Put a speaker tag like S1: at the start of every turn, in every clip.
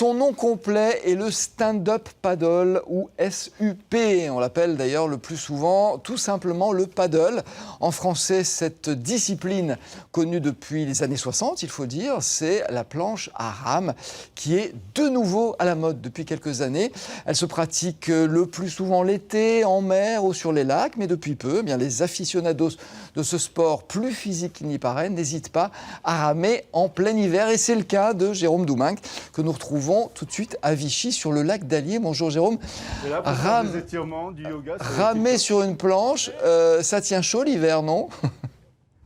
S1: Son nom complet est le stand-up paddle ou SUP. On l'appelle d'ailleurs le plus souvent tout simplement le paddle. En français, cette discipline connue depuis les années 60, il faut dire, c'est la planche à rames qui est de nouveau à la mode depuis quelques années. Elle se pratique le plus souvent l'été, en mer ou sur les lacs, mais depuis peu, eh bien, les aficionados de ce sport plus physique qu'il n'y paraît n'hésitent pas à ramer en plein hiver. Et c'est le cas de Jérôme Douminc, que nous retrouvons tout de suite à Vichy, sur le lac d'Allier. Bonjour Jérôme.
S2: Et là, pour faire des étirements, du yoga.
S1: Ramer sur une planche, ça tient chaud l'hiver, non?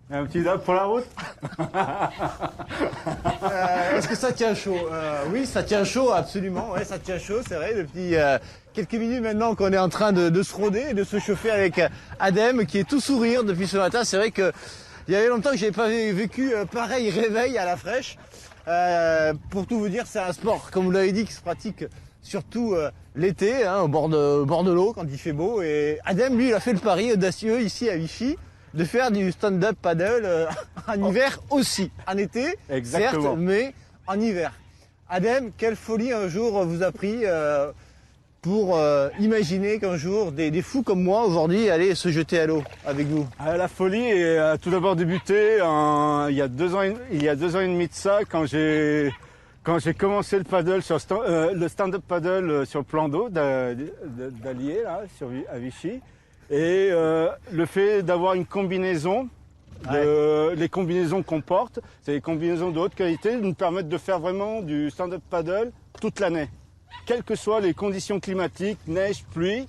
S2: Un petit dab pour la route.
S3: Est-ce que ça tient chaud? Oui, ça tient chaud, absolument. Ouais, ça tient chaud, c'est vrai. Depuis quelques minutes maintenant qu'on est en train de se rôder et de se chauffer avec Adem, qui est tout sourire depuis ce matin. C'est vrai que il y avait longtemps que je n'avais pas vécu pareil réveil à la fraîche. Pour tout vous dire, c'est un sport, comme vous l'avez dit, qui se pratique surtout l'été, hein, au bord de l'eau, quand il fait beau. Et Adem, lui, il a fait le pari audacieux ici à Vichy de faire du stand-up paddle en hiver aussi. En été,
S2: Exactement.
S3: certes, mais en hiver. Adem, quelle folie un jour vous a pris pour imaginer qu'un jour des fous comme moi aujourd'hui allaient se jeter à l'eau avec vous?
S2: La folie a tout d'abord débuté il y a 2 ans et demi de ça, quand j'ai commencé le paddle le stand-up paddle sur le plan d'eau d'Allier, là, à Vichy. Et le fait d'avoir une combinaison, les combinaisons qu'on porte, c'est des combinaisons de haute qualité, nous permettent de faire vraiment du stand-up paddle toute l'année. Quelles que soient les conditions climatiques, neige, pluie,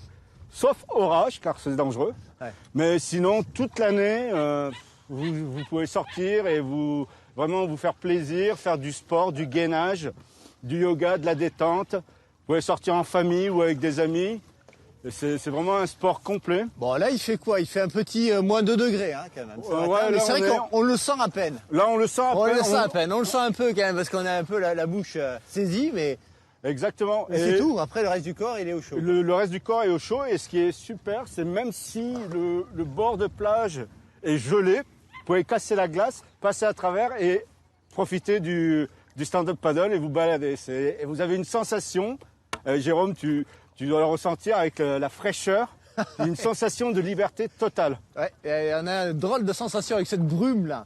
S2: sauf orage, car c'est dangereux. Ouais. Mais sinon, toute l'année, vous pouvez sortir et vraiment vous faire plaisir, faire du sport, du gainage, du yoga, de la détente. Vous pouvez sortir en famille ou avec des amis. C'est vraiment un sport complet.
S3: Bon, là, il fait quoi? Il fait un petit moins 2 degrés, hein, quand même. Mais c'est vrai qu'on le sent à peine.
S2: Là, on le sent à peine.
S3: On le sent un peu, quand même, parce qu'on a un peu la bouche saisie, mais...
S2: Exactement.
S3: Et c'est tout. Après, le reste du corps, il est au chaud.
S2: Le reste du corps est au chaud. Et ce qui est super, c'est même si le bord de plage est gelé, vous pouvez casser la glace, passer à travers et profiter du stand-up paddle et vous balader. Et vous avez une sensation, Jérôme, tu dois le ressentir avec la fraîcheur, une sensation de liberté totale.
S3: Ouais, et on a une drôle de sensation avec cette brume-là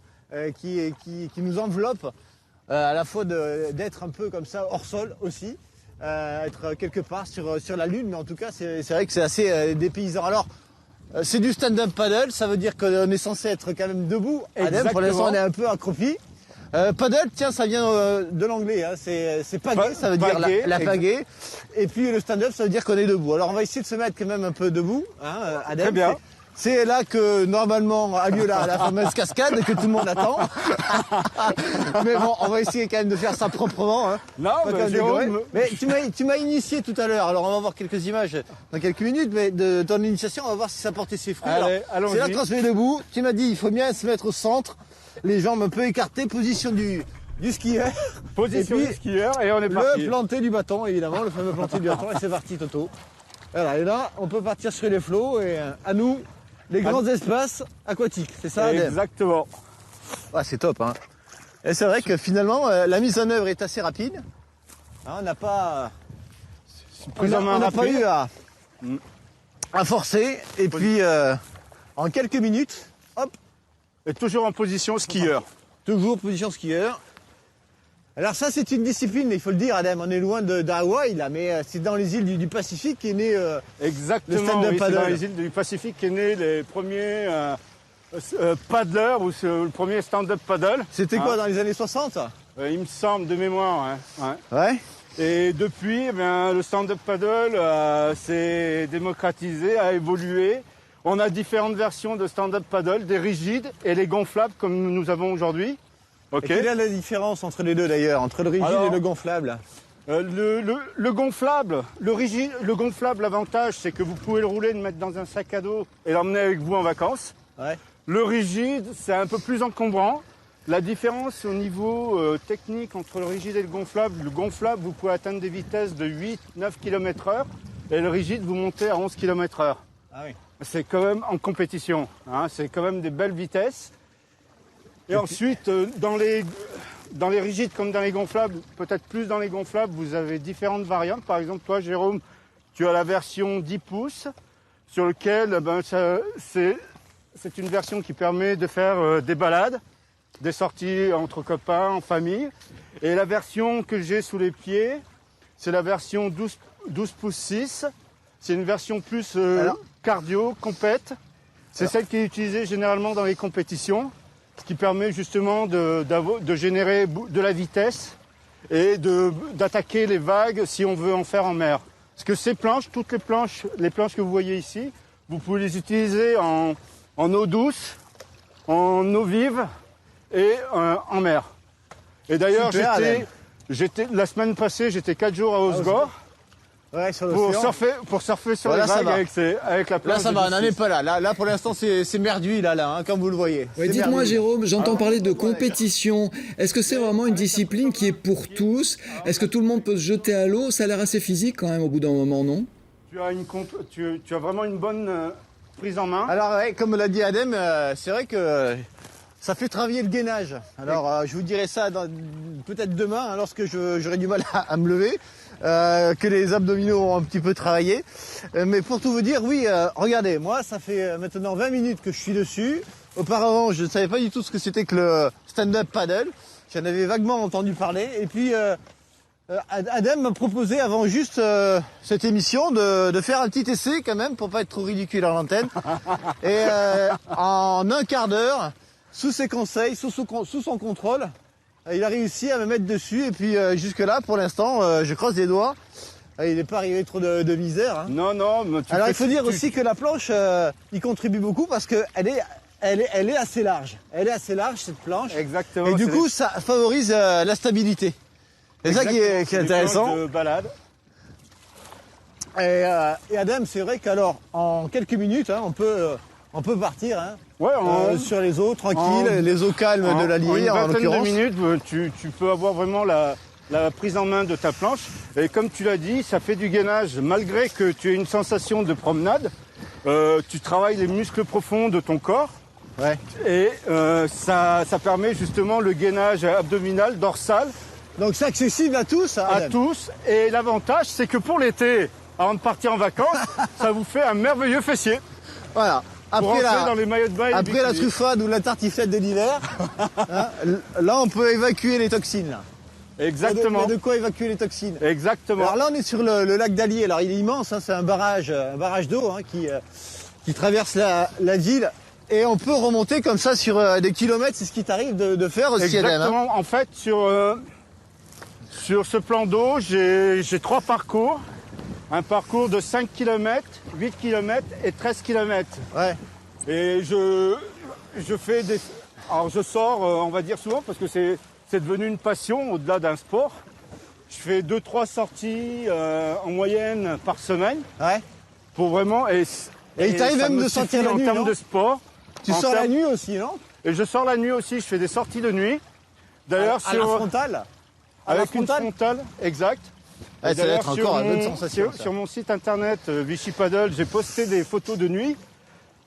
S3: qui nous enveloppe, à la fois d'être un peu comme ça hors sol aussi, être quelque part sur la Lune, mais en tout cas c'est vrai que c'est assez dépaysant. Alors c'est du stand-up paddle, ça veut dire qu'on est censé être quand même debout. Adem, pour l'instant on est un peu accroupi. Paddle, tiens, ça vient de l'anglais, hein. C'est pagaie, ça veut dire la pagaie. Et puis le stand-up, ça veut dire qu'on est debout. Alors on va essayer de se mettre quand même un peu debout, hein, Adem.
S2: Très bien.
S3: C'est là que normalement a lieu la fameuse cascade que tout le monde attend. Mais bon, on va essayer quand même de faire ça proprement. Hein.
S2: Non,
S3: mais tu m'as initié tout à l'heure. Alors on va voir quelques images dans quelques minutes, mais de ton initiation, on va voir si ça portait ses fruits. C'est là qu'on se met debout. Tu m'as dit, il faut bien se mettre au centre, les jambes un peu écartées, position du skieur.
S2: Position du skieur et on est parti.
S3: Le planté du bâton, évidemment, le fameux planté du bâton. Et c'est parti, Toto. Voilà, et là, on peut partir sur les flots et à nous, les grands espaces aquatiques. C'est ça, Adem?
S2: Exactement.
S3: Ouais, c'est top, hein. Et c'est vrai que finalement, la mise en œuvre est assez rapide. Hein, on n'a pas eu à forcer. Et puis, en quelques minutes, hop.
S2: Et toujours en position skieur.
S3: Toujours position skieur. Alors ça, c'est une discipline, il faut le dire, Adem. On est loin d'Hawaï, là, mais c'est dans les îles du Pacifique qu'est né
S2: exactement,
S3: le stand-up paddle.
S2: C'est dans les îles du Pacifique qu'est né les premiers paddlers, ou le premier stand-up paddle.
S3: C'était quoi, dans les années 60?
S2: Il me semble, de mémoire.
S3: Ouais.
S2: Et depuis, eh bien, le stand-up paddle s'est démocratisé, a évolué. On a différentes versions de stand-up paddle, des rigides et les gonflables comme nous avons aujourd'hui.
S3: Okay. Et quelle est la différence entre les deux d'ailleurs, entre le rigide et le gonflable?
S2: Le gonflable, le gonflable, l'avantage c'est que vous pouvez le rouler, le mettre dans un sac à dos et l'emmener avec vous en vacances. Ouais. Le rigide, c'est un peu plus encombrant. La différence au niveau technique entre le rigide et le gonflable, vous pouvez atteindre des vitesses de 8-9 km/h et le rigide, vous montez à 11 km/h. Ah oui. C'est quand même en compétition, hein, c'est quand même des belles vitesses. Et ensuite, dans les rigides comme dans les gonflables, peut-être plus dans les gonflables, vous avez différentes variantes. Par exemple, toi, Jérôme, tu as la version 10 pouces, sur lequel c'est une version qui permet de faire des balades, des sorties entre copains, en famille. Et la version que j'ai sous les pieds, c'est la version 12 pouces 6. C'est une version plus cardio, compète. C'est celle qui est utilisée généralement dans les compétitions, ce qui permet justement de générer de la vitesse et d'attaquer les vagues si on veut en faire en mer. Parce que ces planches, toutes les planches que vous voyez ici, vous pouvez les utiliser en eau douce, en eau vive et en mer. Et d'ailleurs, la semaine passée, j'étais 4 jours à Osgore.
S3: Ouais, sur
S2: pour surfer sur les vagues avec la planche.
S3: Là, ça va, on n'en est pas là. Là, pour l'instant, c'est merduit, là, comme vous le voyez.
S1: Ouais, dites-moi, Jérôme, j'entends parler de compétition. Est-ce que c'est vraiment une discipline qui est pour tous? Est-ce que tout le monde peut se jeter à l'eau? Ça a l'air assez physique quand même au bout d'un moment, non?
S2: Tu as vraiment une bonne prise en main.
S3: Alors, ouais, comme l'a dit Adem, c'est vrai que ça fait travailler le gainage. Alors, je vous dirai ça peut-être demain, hein, lorsque j'aurai du mal à me lever. Que les abdominaux ont un petit peu travaillé. Mais pour tout vous dire, oui, regardez, moi, ça fait maintenant 20 minutes que je suis dessus. Auparavant, je ne savais pas du tout ce que c'était que le stand-up paddle. J'en avais vaguement entendu parler. Et puis, Adem m'a proposé, avant juste cette émission, de faire un petit essai quand même, pour pas être trop ridicule à l'antenne. Et en un quart d'heure, sous ses conseils, sous son contrôle, il a réussi à me mettre dessus et puis jusque-là, pour l'instant, je croise les doigts. Il n'est pas arrivé trop de misère. Hein.
S2: Non. Mais
S3: alors il faut dire aussi que la planche y contribue beaucoup parce qu'elle est assez large. Elle est assez large cette planche.
S2: Exactement.
S3: Et du coup, ça favorise la stabilité. C'est ça qui est intéressant.
S2: De balade.
S3: Et Adem, c'est vrai qu'alors en quelques minutes, hein, on peut partir. Hein.
S2: Ouais,
S3: sur les eaux, tranquille, les eaux calmes de l'Allier, en l'occurrence.
S2: En une vingtaine de minutes, tu peux avoir vraiment la prise en main de ta planche. Et comme tu l'as dit, ça fait du gainage. Malgré que tu aies une sensation de promenade, tu travailles les muscles profonds de ton corps.
S3: Ouais.
S2: Et ça permet justement le gainage abdominal, dorsal.
S3: Donc c'est accessible à tous, hein,
S2: à tous. Et l'avantage, c'est que pour l'été, avant de partir en vacances, ça vous fait un merveilleux fessier.
S3: Voilà. Après
S2: dans les maillots de bain
S3: la truffade ou la tartiflette de l'hiver, hein, là on peut évacuer les toxines. Là.
S2: Exactement.
S3: Il y a de quoi évacuer les toxines.
S2: Exactement.
S3: Alors là on est sur le lac d'Allier. Alors il est immense, hein, c'est un barrage d'eau hein, qui traverse la ville. Et on peut remonter comme ça sur des kilomètres, c'est ce qui t'arrive de faire aussi.
S2: Exactement.
S3: Adem, hein.
S2: En fait, sur ce plan d'eau, j'ai 3 parcours. Un parcours de 5 km, 8 km et 13 km.
S3: Ouais.
S2: Et je fais des... Alors je sors, on va dire souvent, parce que c'est devenu une passion au-delà d'un sport. Je fais 2-3 sorties en moyenne par semaine.
S3: Ouais.
S2: Pour vraiment... Et
S3: il t'arrive même de sortir la nuit,
S2: en termes de sport.
S3: Tu sors la nuit aussi, non?
S2: Et je sors la nuit aussi, je fais des sorties de nuit. D'ailleurs,
S3: à la frontale.
S2: Avec une frontale, exact.
S3: Ouais, ça va être encore une bonne sensation.
S2: Sur mon site internet Vichy Paddle, j'ai posté des photos de nuit.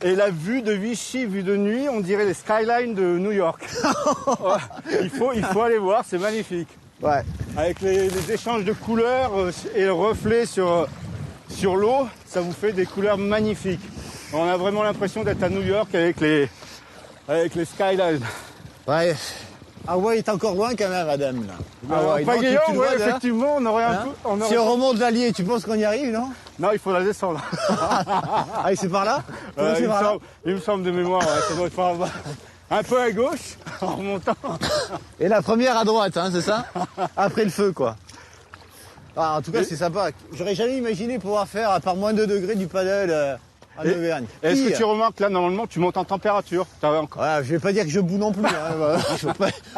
S2: Et la vue de Vichy, vue de nuit, on dirait les skylines de New York. Ouais, il faut aller voir, c'est magnifique.
S3: Ouais.
S2: Avec les échanges de couleurs et le reflet sur l'eau, ça vous fait des couleurs magnifiques. On a vraiment l'impression d'être à New York avec les skylines.
S3: Ouais. Hawaï est encore loin quand même, Adem.
S2: Pagayon, ouais, effectivement, on aurait un peu...
S3: Si on remonte l'Allier, tu penses qu'on y arrive, non?
S2: Non, il faut la descendre.
S3: Ah, c'est par là?
S2: Il me semble de mémoire, ouais, ça doit être par là. Un peu à gauche, en remontant.
S3: Et la première à droite, hein, c'est ça? Après le feu, quoi. Ah, en tout cas, c'est sympa. J'aurais jamais imaginé pouvoir faire, à part moins 2 degrés, du paddle en Auvergne.
S2: Est-ce que tu remarques, là, normalement, tu montes en température?
S3: Ouais, je vais pas dire que je boue non plus. Hein,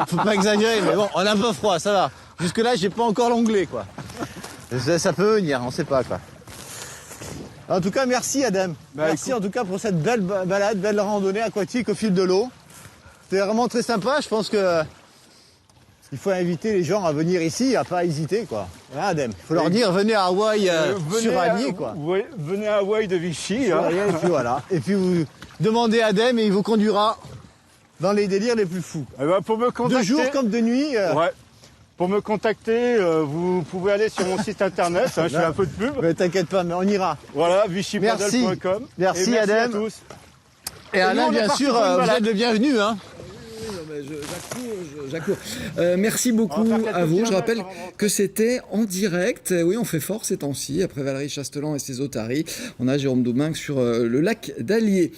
S3: faut pas exagérer, mais bon, on a un peu froid, ça va. Jusque-là, j'ai pas encore l'onglet, quoi. Ça peut venir, on sait pas, quoi. En tout cas, merci, Adem. Merci, en tout cas, pour cette belle balade, belle randonnée aquatique au fil de l'eau. C'était vraiment très sympa. Je pense que il faut inviter les gens à venir ici, à pas hésiter, quoi. Hein, Adem, il faut leur dire, venez à Hawaï sur Allier, quoi.
S2: Oui, venez à Hawaï de Vichy.
S3: Hein. Et puis voilà. Et puis vous demandez à Adem et il vous conduira dans les délires les plus fous.
S2: Eh ben, pour me
S3: De
S2: contacter,
S3: jour comme de nuit.
S2: ouais. Pour me contacter, vous pouvez aller sur mon site internet, hein, je fais un peu de pub.
S3: Mais t'inquiète pas, mais on ira.
S2: Voilà, vichypaddle.com.
S3: Merci,
S2: Et
S3: Adem.
S2: à tous.
S3: Et Alain,
S2: nous, on est
S3: bien
S2: parti
S3: sûr,
S2: pour une
S3: vous
S2: balade.
S3: êtes le bienvenu. Hein.
S1: J'accours. Merci beaucoup
S2: On va faire quelques
S1: à vous. Je
S2: kilomètres
S1: rappelle
S2: avant de rentrer.
S1: que c'était en direct. Oui, on fait fort ces temps-ci. Après Valérie Chastelan et ses otaries, on a Jérôme Domingue sur le lac d'Allier.